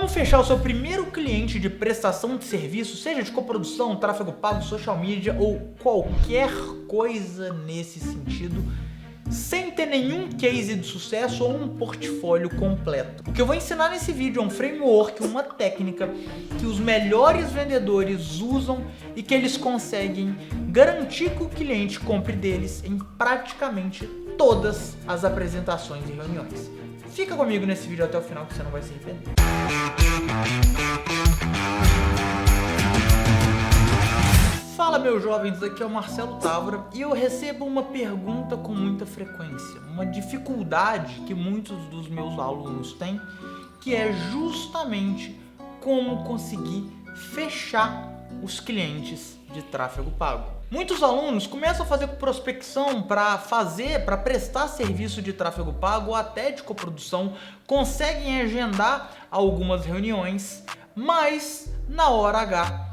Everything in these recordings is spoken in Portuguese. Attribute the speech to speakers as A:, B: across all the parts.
A: fechar o seu primeiro cliente de prestação de serviço, seja de coprodução, tráfego pago, social media ou qualquer coisa nesse sentido, sem ter nenhum case de sucesso ou um portfólio completo. O que eu vou ensinar nesse vídeo é um framework, uma técnica que os melhores vendedores usam e que eles conseguem garantir que o cliente compre deles em praticamente todas as apresentações e reuniões. Fica comigo nesse vídeo até o final que você não vai se arrepender. Fala, meus jovens, aqui é o Marcelo Távora e eu recebo uma pergunta com muita frequência, uma dificuldade que muitos dos meus alunos têm, que é justamente como conseguir fechar os clientes de tráfego pago. Muitos alunos começam a fazer prospecção para prestar serviço de tráfego pago ou até de coprodução, conseguem agendar algumas reuniões, mas na hora H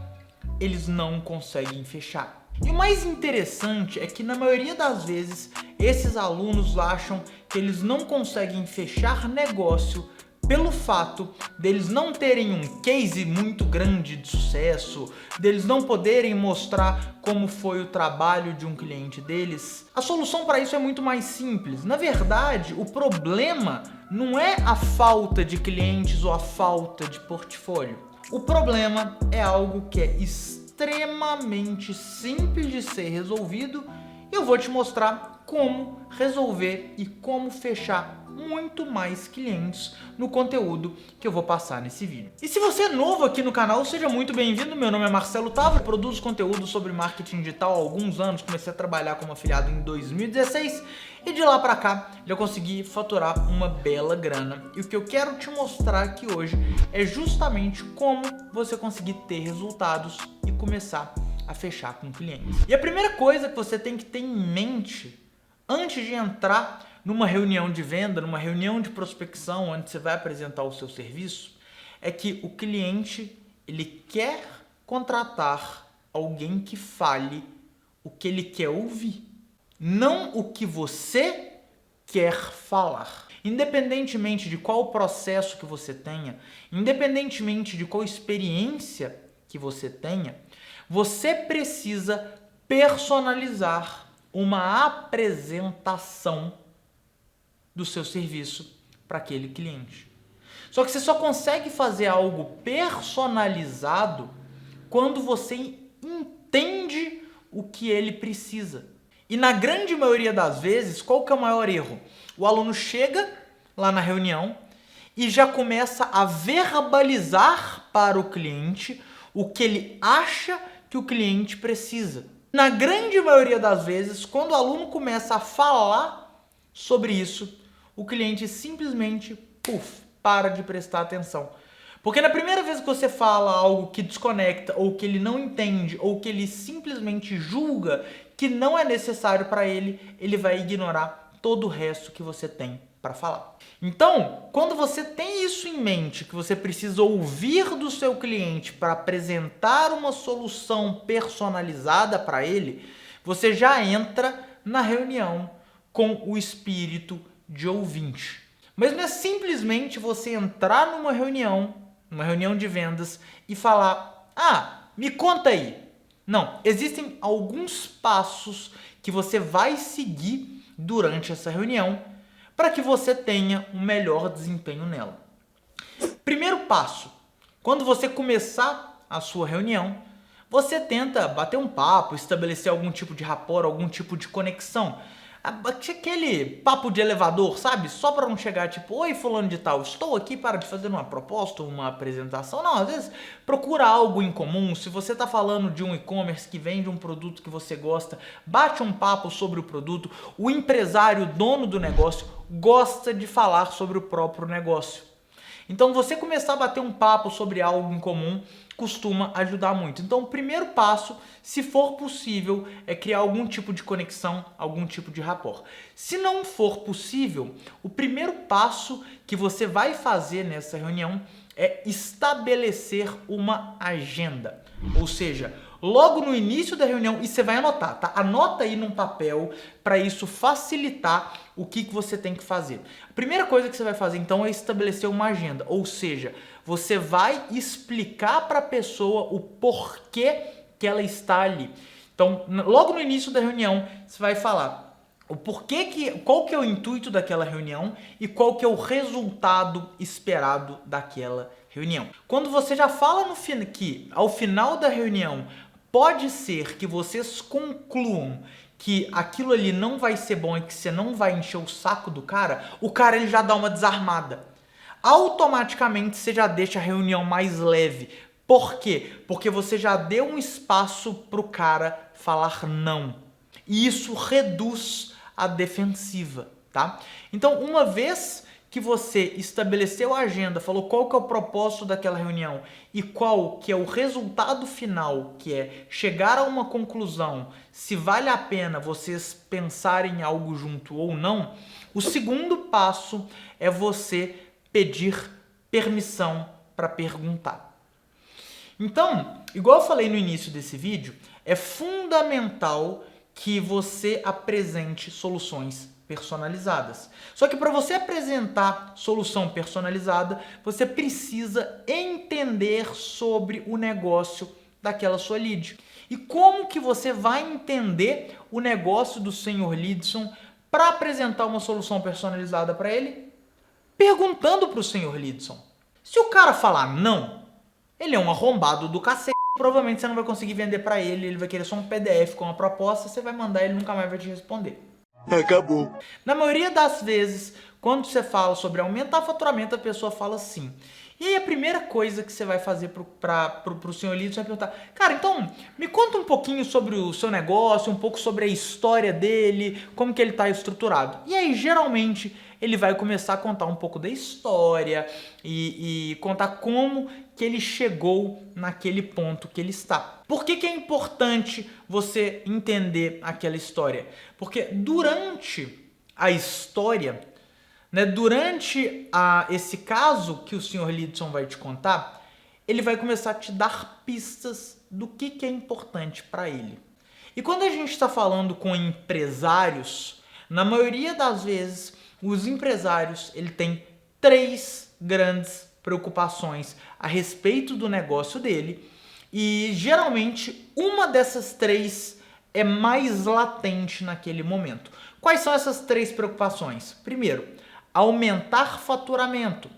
A: eles não conseguem fechar. E o mais interessante é que na maioria das vezes esses alunos acham que eles não conseguem fechar negócio pelo fato deles não terem um case muito grande de sucesso, deles não poderem mostrar como foi o trabalho de um cliente deles. A solução para isso é muito mais simples. Na verdade, o problema não é a falta de clientes ou a falta de portfólio. O problema é algo que é extremamente simples de ser resolvido e eu vou te mostrar como resolver e como fechar muito mais clientes no conteúdo que eu vou passar nesse vídeo. E se você é novo aqui no canal, seja muito bem-vindo. Meu nome é Marcelo Távora, produzo conteúdo sobre marketing digital há alguns anos, comecei a trabalhar como afiliado em 2016 e de lá pra cá já consegui faturar uma bela grana. E o que eu quero te mostrar aqui hoje é justamente como você conseguir ter resultados e começar a fechar com clientes. E a primeira coisa que você tem que ter em mente antes de entrar numa reunião de venda, numa reunião de prospecção, onde você vai apresentar o seu serviço, é que o cliente, ele quer contratar alguém que fale o que ele quer ouvir, não o que você quer falar. Independentemente de qual processo que você tenha, independentemente de qual experiência que você tenha, você precisa personalizar uma apresentação do seu serviço para aquele cliente. Só que você só consegue fazer algo personalizado quando você entende o que ele precisa. E na grande maioria das vezes, qual que é o maior erro? O aluno chega lá na reunião e já começa a verbalizar para o cliente o que ele acha que o cliente precisa. Na grande maioria das vezes, quando o aluno começa a falar sobre isso, o cliente simplesmente, para de prestar atenção. Porque na primeira vez que você fala algo que desconecta, ou que ele não entende, ou que ele simplesmente julga que não é necessário para ele, ele vai ignorar todo o resto que você tem para falar. Então, quando você tem isso em mente, que você precisa ouvir do seu cliente para apresentar uma solução personalizada para ele, você já entra na reunião com o espírito de ouvinte. Mas não é simplesmente você entrar numa reunião de vendas e falar: me conta aí. Não, existem alguns passos que você vai seguir durante essa reunião para que você tenha um melhor desempenho nela. Primeiro passo: quando você começar a sua reunião, você tenta bater um papo, estabelecer algum tipo de rapport, algum tipo de conexão. Aquele papo de elevador, sabe? Só para não chegar tipo: oi, fulano de tal, estou aqui para te fazer uma proposta, uma apresentação. Não, às vezes procura algo em comum. Se você está falando de um e-commerce que vende um produto que você gosta, bate um papo sobre o produto. O empresário, o dono do negócio, gosta de falar sobre o próprio negócio. Então você começar a bater um papo sobre algo em comum costuma ajudar muito. Então o primeiro passo, se for possível, é criar algum tipo de conexão, algum tipo de rapport. Se não for possível, o primeiro passo que você vai fazer nessa reunião é estabelecer uma agenda. Ou seja, logo no início da reunião, e você vai anotar, tá? Anota aí num papel para isso facilitar o que você tem que fazer. A primeira coisa que você vai fazer, então, é estabelecer uma agenda. Ou seja, você vai explicar para a pessoa o porquê que ela está ali. Então, logo no início da reunião, você vai falar o porquê qual que é o intuito daquela reunião e qual que é o resultado esperado daquela reunião. Quando você já fala que ao final da reunião pode ser que vocês concluam que aquilo ali não vai ser bom e que você não vai encher o saco do cara, o cara ele já dá uma desarmada. Automaticamente você já deixa a reunião mais leve. Por quê? Porque você já deu um espaço para o cara falar não. E isso reduz a defensiva, tá? Então, uma vez que você estabeleceu a agenda, falou qual que é o propósito daquela reunião e qual que é o resultado final, que é chegar a uma conclusão, se vale a pena vocês pensarem em algo junto ou não, o segundo passo é você pedir permissão para perguntar. Então, igual eu falei no início desse vídeo, é fundamental que você apresente soluções personalizadas. Só que para você apresentar solução personalizada, você precisa entender sobre o negócio daquela sua lead. E como que você vai entender o negócio do Sr. Lidson para apresentar uma solução personalizada para ele? Perguntando para o Sr. Lidson. Se o cara falar não, ele é um arrombado do cacete. Provavelmente você não vai conseguir vender para ele, ele vai querer só um PDF com uma proposta, você vai mandar, ele nunca mais vai te responder.
B: Acabou.
A: Na maioria das vezes, quando você fala sobre aumentar faturamento, a pessoa fala sim. E aí a primeira coisa que você vai fazer pro Sr. Lidson é perguntar, cara, então me conta um pouquinho sobre o seu negócio, um pouco sobre a história dele, como que ele está estruturado. E aí geralmente ele vai começar a contar um pouco da história e contar como que ele chegou naquele ponto que ele está. Por que é importante você entender aquela história? Porque durante a história, durante esse caso que o Sr. Lidson vai te contar, ele vai começar a te dar pistas do que é importante para ele. E quando a gente está falando com empresários, na maioria das vezes, os empresários ele tem 3 grandes preocupações a respeito do negócio dele e geralmente uma dessas 3 é mais latente naquele momento. Quais são essas 3 preocupações? Primeiro, aumentar faturamento.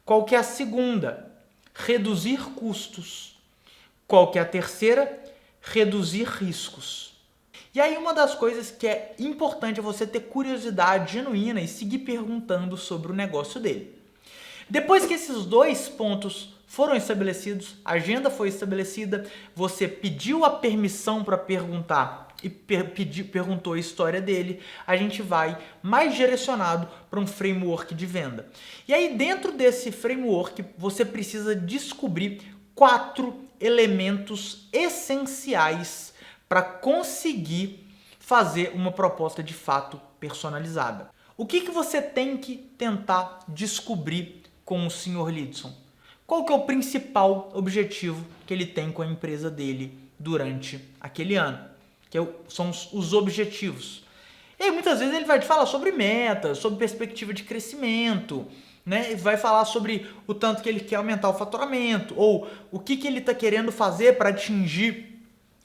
A: Qual que é a segunda? Reduzir custos. Qual que é a terceira? Reduzir riscos. E aí uma das coisas que é importante é você ter curiosidade genuína e seguir perguntando sobre o negócio dele. Depois que esses 2 pontos foram estabelecidos, a agenda foi estabelecida, você pediu a permissão para perguntar e perguntou a história dele, a gente vai mais direcionado para um framework de venda. E aí dentro desse framework você precisa descobrir 4 elementos essenciais para conseguir fazer uma proposta de fato personalizada. O que você tem que tentar descobrir com o Sr. Lidson? Qual que é o principal objetivo que ele tem com a empresa dele durante aquele ano? São os objetivos. E aí, muitas vezes ele vai te falar sobre metas, sobre perspectiva de crescimento, vai falar sobre o tanto que ele quer aumentar o faturamento, ou o que ele está querendo fazer para atingir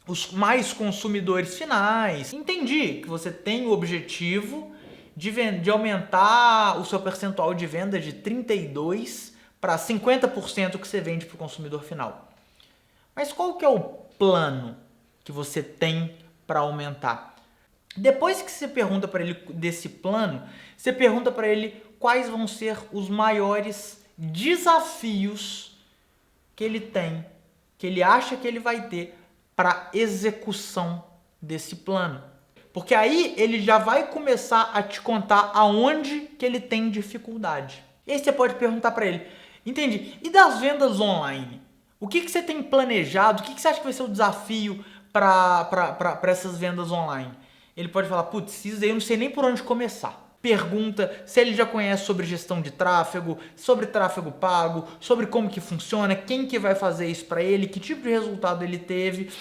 A: os mais consumidores finais. Entendi que você tem o objetivo de aumentar o seu percentual de venda de 32% para 50% que você vende para o consumidor final. Mas qual que é o plano que você tem para aumentar? Depois que você pergunta para ele desse plano, você pergunta para ele quais vão ser os maiores desafios que ele tem, que ele acha que ele vai ter para execução desse plano. Porque aí ele já vai começar a te contar aonde que ele tem dificuldade. E aí você pode perguntar para ele, entendi, e das vendas online? O que você tem planejado? O que você acha que vai ser o desafio para essas vendas online? Ele pode falar, putz, isso aí eu não sei nem por onde começar. pergunta se ele já conhece sobre gestão de tráfego, sobre tráfego pago, sobre como que funciona, quem que vai fazer isso para ele, que tipo de resultado ele teve.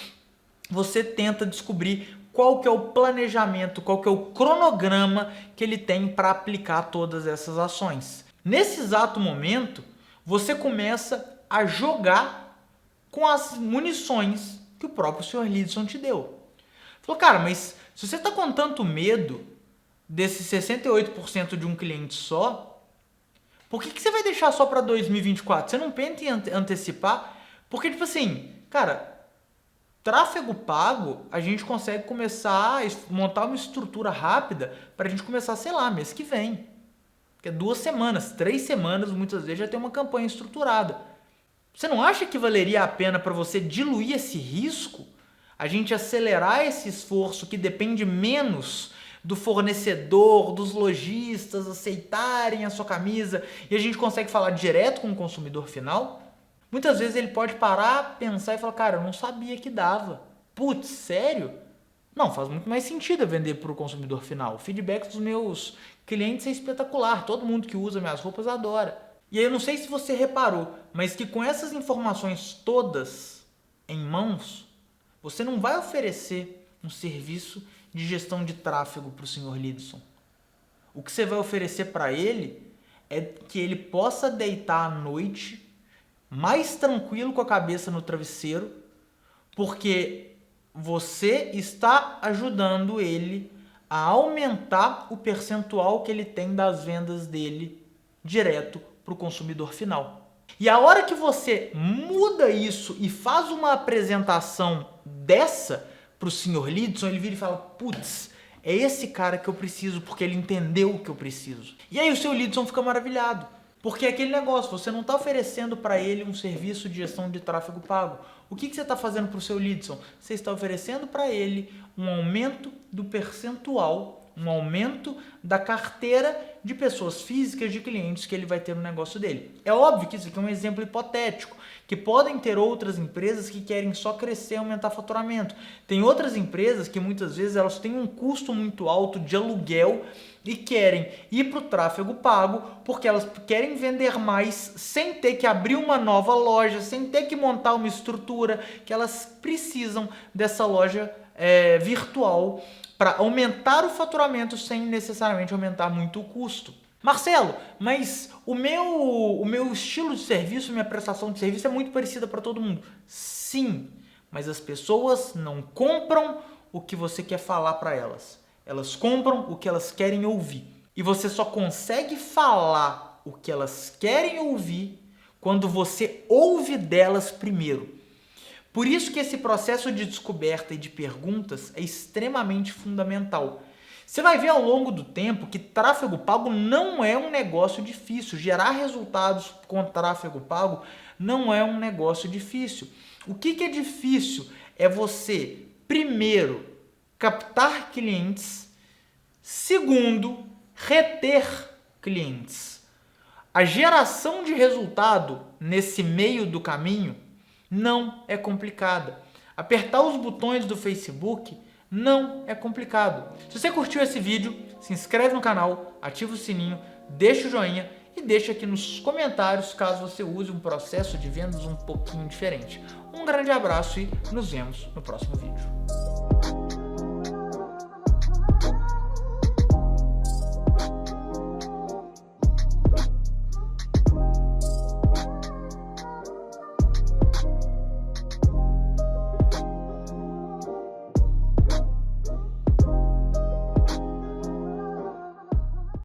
A: Você tenta descobrir qual que é o planejamento, qual que é o cronograma que ele tem para aplicar todas essas ações. Nesse exato momento, você começa a jogar com as munições que o próprio Sr. Lidson te deu. Falou, cara, mas se você está com tanto medo desses 68% de um cliente só, por que você vai deixar só para 2024? Você não pensa em antecipar? Porque, tipo assim, cara, tráfego pago, a gente consegue começar a montar uma estrutura rápida para a gente começar, sei lá, mês que vem. Que é 2 semanas, 3 semanas, muitas vezes já tem uma campanha estruturada. Você não acha que valeria a pena para você diluir esse risco? A gente acelerar esse esforço que depende menos do fornecedor, dos lojistas aceitarem a sua camisa e a gente consegue falar direto com o consumidor final? Muitas vezes ele pode parar, pensar e falar, cara, eu não sabia que dava. Putz, sério? Não, faz muito mais sentido eu vender para o consumidor final. O feedback dos meus clientes é espetacular. Todo mundo que usa minhas roupas adora. E aí eu não sei se você reparou, mas que com essas informações todas em mãos, você não vai oferecer um serviço de gestão de tráfego para o Sr. Lidson. O que você vai oferecer para ele é que ele possa deitar à noite mais tranquilo com a cabeça no travesseiro, porque você está ajudando ele a aumentar o percentual que ele tem das vendas dele direto para o consumidor final. E a hora que você muda isso e faz uma apresentação dessa para o Sr. Lidson, ele vira e fala, putz, é esse cara que eu preciso porque ele entendeu o que eu preciso. E aí o seu Lidson fica maravilhado. Porque é aquele negócio, você não está oferecendo para ele um serviço de gestão de tráfego pago. O que você está fazendo para o seu Lidson? Você está oferecendo para ele um aumento do percentual, um aumento da carteira de pessoas físicas, de clientes que ele vai ter no negócio dele. É óbvio que isso aqui é um exemplo hipotético, que podem ter outras empresas que querem só crescer e aumentar faturamento. Tem outras empresas que muitas vezes elas têm um custo muito alto de aluguel e querem ir para o tráfego pago porque elas querem vender mais sem ter que abrir uma nova loja, sem ter que montar uma estrutura, que elas precisam dessa loja virtual para aumentar o faturamento sem necessariamente aumentar muito o custo. Marcelo, mas o meu estilo de serviço, minha prestação de serviço é muito parecida para todo mundo. Sim, mas as pessoas não compram o que você quer falar para elas. Elas compram o que elas querem ouvir. E você só consegue falar o que elas querem ouvir quando você ouve delas primeiro. Por isso que esse processo de descoberta e de perguntas é extremamente fundamental. Você vai ver ao longo do tempo que tráfego pago não é um negócio difícil. Gerar resultados com tráfego pago não é um negócio difícil. O que é difícil é você, primeiro, captar clientes, segundo, reter clientes. A geração de resultado nesse meio do caminho não é complicada. Apertar os botões do Facebook não é complicado. Se você curtiu esse vídeo, se inscreve no canal, ativa o sininho, deixa o joinha e deixa aqui nos comentários caso você use um processo de vendas um pouquinho diferente. Um grande abraço e nos vemos no próximo vídeo.